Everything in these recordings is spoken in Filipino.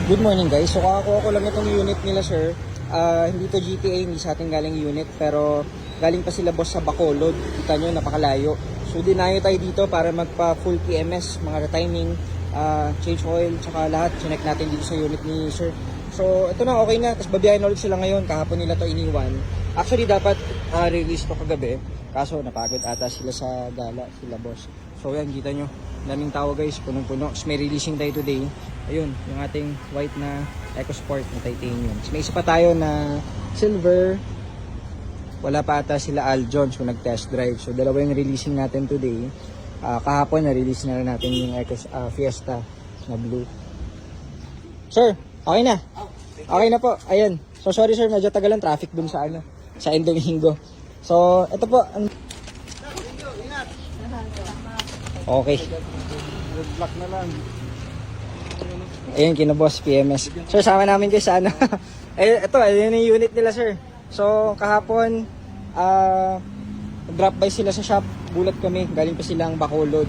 Good morning guys. So kakakuha ko lang itong unit nila sir. Hindi to GTA, hindi sa ating galing unit. Pero galing pa sila boss sa Bacolod. Kita nyo, napakalayo. So dinayo tayo dito para magpa full PMS, mga retiming, change oil, tsaka lahat. Chinek natin dito sa unit ni sir. So ito na, okay na. Tapos babiyahin ulit sila ngayon. Kahapon nila to iniwan. Actually dapat release to kagabi. Kaso napagod ata sila sa gala, sila boss. So yan, kita nyo. Daming tao guys, punong-puno. So, may releasing tayo today. Ayun, yung ating white na EcoSport na titanium. So, may isa pa tayo na silver. Wala pa ata sila Al Jones kung nag-test drive. So dalawa yung releasing natin today. Kahapon na-release na rin natin yung Fiesta na blue. Sir, okay na? Okay na po. Ayun. So sorry sir, medyo tagalan traffic dun sa sa Indomingo. So ito po. Okay. Red black na lang. Ayun, kinaboss PMS. Sir, sama namin kayo sa ito, ayun yung unit nila sir. So, kahapon, drop by sila sa shop. Bulat kami, galing pa silang Bacolod.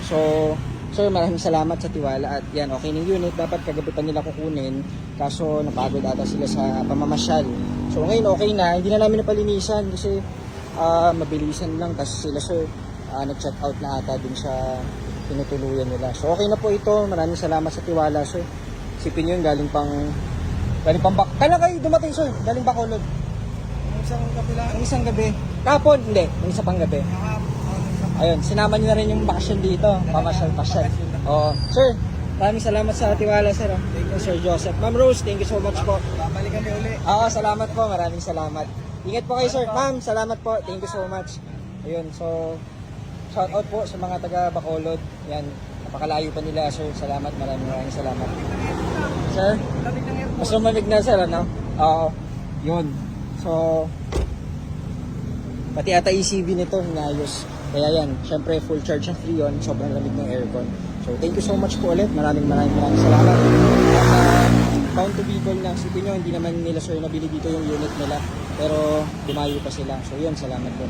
So, sir, maraming salamat sa tiwala. At yan, okay ng unit. Dapat kagabi pa nila kukunin. Kaso, napagod ata sila sa pamamasyal. So, ngayon okay na. Hindi na namin napalinisan kasi mabilisan lang. Tapos sila sir, nag-check out na ata dun sa tinutuluyan nila. So okay na po ito. Maraming salamat sa tiwala sir. Sipin nyo yun, galing pang kailan kayo dumating sir? Galing Bacolod. Isang gabi lang. Ang isang gabi. Kapon? Hindi. Ang isa pang gabi. Ayun, sinama nyo na rin yung bakasyon dito. Pamasyal. Oo. Sir, maraming salamat sa tiwala sir. Thank you Sir Joseph. Ma'am Rose, thank you so much po. Babalik kami uli. Oo, salamat po. Maraming salamat. Ingat po kayo sir. Ma'am, salamat po. Thank you so much. Ayun, so shout out po sa mga taga Bacolod. Yan, napakalayo pa nila sir. Salamat, maraming salamat. Sir, mas lumamig na sir, ano? Oo, yun. So, pati ata ECB nito, inayos. Kaya yan, syempre full charge na free yun. Sobrang lamig ng aircon. So, thank you so much po ulit. Maraming salamat. At bound to people na sipin nyo, hindi naman nila sir nabili dito yung unit nila. Pero dumayo pa sila. So yun, salamat po.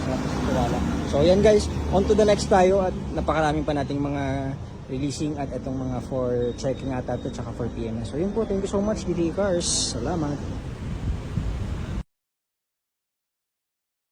Salamat sa tiwala. So yan guys, on to the next tayo at napakaraming pa nating mga releasing at itong mga for checking ata to tsaka for PMS. So yun po, thank you so much GT Cars. Salamat.